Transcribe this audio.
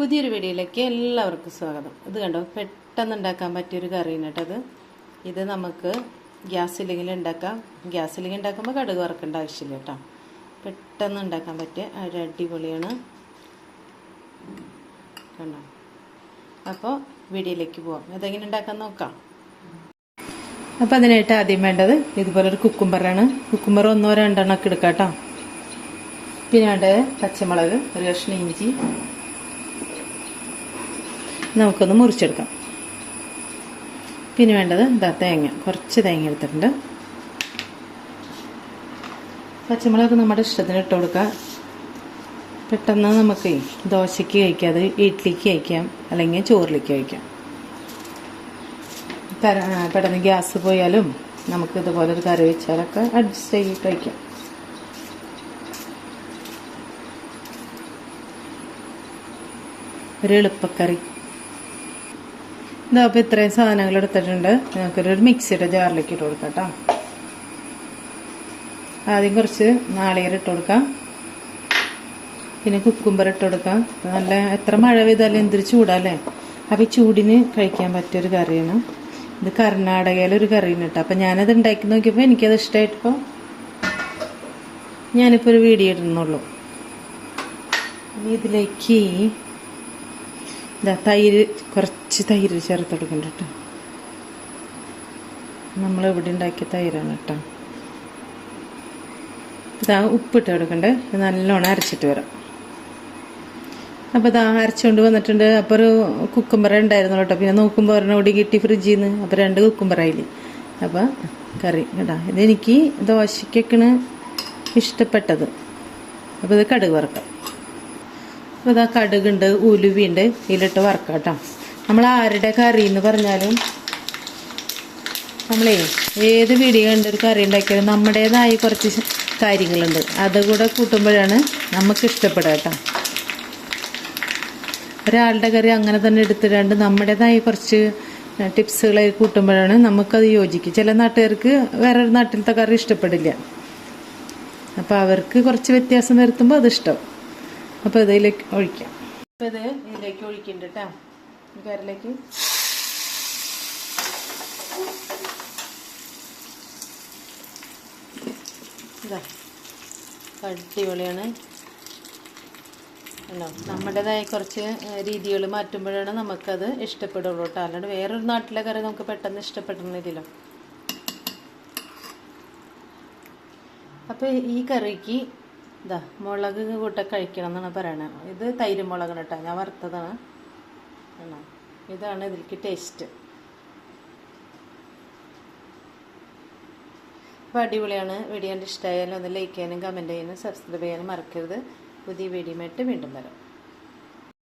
പുതിയൊരു വീഡിയോയിലേക്ക് എല്ലാവർക്കും സ്വാഗതം. ഇത് കണ്ടോ, പെട്ടെന്ന് ഉണ്ടാക്കാൻ പറ്റിയൊരു കറിയാണ് കേട്ടത്. ഇത് നമുക്ക് ഗ്യാസില്ലെങ്കിൽ ഉണ്ടാക്കാം. ഗ്യാസില്ലെങ്കിൽ ഉണ്ടാക്കുമ്പോൾ കടുക് വറക്കേണ്ട ആവശ്യമില്ല കേട്ടോ. പെട്ടെന്ന് ഉണ്ടാക്കാൻ പറ്റിയ ഒരു അടിപൊളിയാണ്. കണ്ടോ? അപ്പോൾ വീഡിയോയിലേക്ക് പോവാം. അതെങ്ങനെ ഉണ്ടാക്കാൻ നോക്കാം. അപ്പോൾ അതിനായിട്ട് ആദ്യം വേണ്ടത് ഇതുപോലൊരു കുക്കുംബറാണ്. കുക്കുംബർ 1-2 ഒക്കെ എടുക്കാം കേട്ടോ. പിന്നെ വേണ്ടത് പച്ചമുളക്, ഒരു കഷ്ണം ഇഞ്ചി നമുക്കൊന്ന് മുറിച്ചെടുക്കാം. പിന്നെ വേണ്ടത് തേങ്ങ, കുറച്ച് തേങ്ങ എടുത്തിട്ടുണ്ട്. പച്ചമുളക് നമ്മുടെ ഇഷ്ടത്തിന് ഇട്ട് കൊടുക്കുക. പെട്ടെന്ന് നമുക്ക് ദോശയ്ക്ക് കഴിക്കാം, അത് ഇഡ്ഡലിക്ക് കഴിക്കാം, അല്ലെങ്കിൽ ചോറിലേക്ക് കഴിക്കാം. പെട്ടെന്ന് ഗ്യാസ് പോയാലും നമുക്ക് ഇതുപോലെ ഒരു കറി വെച്ചാലൊക്കെ അഡ്ജസ്റ്റ് ചെയ്ത് കഴിക്കാം. ഒരു എളുപ്പക്കറി. ഇതാ, അപ്പോൾ ഇത്രയും സാധനങ്ങൾ എടുത്തിട്ടുണ്ട്. നമുക്കൊരു മിക്സിയുടെ ജാറിലേക്ക് ഇട്ട് കൊടുക്കാം കേട്ടോ. ആദ്യം കുറച്ച് നാളികേരം ഇട്ട് കൊടുക്കാം. പിന്നെ കുക്കുംബർ ഇട്ട് കൊടുക്കാം. നല്ല എത്ര മഴ പെയ്താലും എന്തൊരു ചൂടല്ലേ. അപ്പോൾ ഈ ചൂടിന് കഴിക്കാൻ പറ്റിയൊരു കറിയാണ് ഇത്. കർണാടകയിലൊരു കറിയാണ് കേട്ടോ. അപ്പം ഞാനത് ഉണ്ടാക്കി നോക്കിയപ്പോൾ എനിക്കത് ഇഷ്ടമായിട്ടിപ്പോൾ ഞാനിപ്പോൾ ഒരു വീഡിയോ ഇടുന്നുള്ളൂ. ഇനി ഇതിലേക്ക് തൈര്, കുറച്ച് തൈര് ചേർത്ത് കൊടുക്കണ്ട കേട്ടോ. നമ്മളിവിടെ ഉണ്ടാക്കിയ തൈരാണ് കേട്ടോ. ഇതാ ഉപ്പിട്ട് കൊടുക്കണ്ടേ. നല്ലോണം അരച്ചിട്ട് വരാം. അപ്പോൾ ഇതാ അരച്ചുകൊണ്ട് വന്നിട്ടുണ്ട്. അപ്പോൾ ഒരു കുക്കുംബറ ഉണ്ടായിരുന്നു കേട്ടോ. പിന്നെ നോക്കുമ്പോൾ ഒരെണ്ണം കൂടി കിട്ടി ഫ്രിഡ്ജിൽ നിന്ന്. അപ്പോൾ 2 കുക്കുംബറായില്ലേ. അപ്പോൾ കറി കേട്ടോ. ഇതെനിക്ക് ദോശയ്ക്കൊക്കെയാണ് ഇഷ്ടപ്പെട്ടത്. അപ്പോൾ ഇത് കടുക് വറക്കാം. അപ്പോൾ ഇതാ കടുകുണ്ട്, ഉലുവയുണ്ട്, ഇതിലിട്ട് വറക്കാം കേട്ടോ. നമ്മൾ ആരുടെ കറി എന്ന് പറഞ്ഞാലും നമ്മളേ ഏത് വീഡിയോ കണ്ടൊരു കറി ഉണ്ടാക്കിയാലും നമ്മുടേതായ കുറച്ച് കാര്യങ്ങളുണ്ട്. അതുകൂടെ കൂട്ടുമ്പോഴാണ് നമുക്ക് ഇഷ്ടപ്പെടുക കേട്ടോ. ഒരാളുടെ കറി അങ്ങനെ തന്നെ എടുത്തിടാണ്ട് നമ്മുടേതായ കുറച്ച് ടിപ്സുകൾ കൂട്ടുമ്പോഴാണ് നമുക്കത് യോജിക്കും. ചില നാട്ടുകാർക്ക് വേറൊരു നാട്ടിലത്തെ കറി ഇഷ്ടപ്പെടില്ല. അപ്പോൾ അവർക്ക് കുറച്ച് വ്യത്യാസം വരുത്തുമ്പോൾ അത് ഇഷ്ടം. അപ്പോൾ ഇതിലേക്ക് ഒഴിക്കാം. അപ്പോൾ ഇത് ഇതിലേക്ക് ഒഴിക്കുന്നുണ്ട് കേട്ടോ. ഈ കറിയിലേക്ക് ഇതാ അടിപൊളിയാണ്. അല്ലോ, നമ്മുടേതായ കുറച്ച് രീതികൾ മാറ്റുമ്പോഴാണ് നമുക്കത് ഇഷ്ടപ്പെടുള്ളൂ കേട്ടോ. അല്ലാണ്ട് വേറൊരു നാട്ടിലെ കറി നമുക്ക് പെട്ടെന്ന് ഇഷ്ടപ്പെടുന്നില്ലല്ലോ. അപ്പോൾ ഈ കറിക്ക് ഇതാ മുളക് കൂട്ട കഴിക്കണം എന്നാണ് പറയണത്. ഇത് തൈര് മുളകാണ് കേട്ടോ, ഞാൻ വറുത്തതാണ്. ഇതാണ് ഇതിലേക്ക് ടേസ്റ്റ്. അപ്പോൾ അടിപൊളിയാണ്. വീഡിയോ കണ്ട് ഇഷ്ടമായാലും ഒന്ന് ലൈക്ക് ചെയ്യാനും കമൻറ്റ് ചെയ്യാനും സബ്സ്ക്രൈബ് ചെയ്യാനും മറക്കരുത്. പുതിയ വീഡിയോയുമായിട്ട് വീണ്ടും വരാം.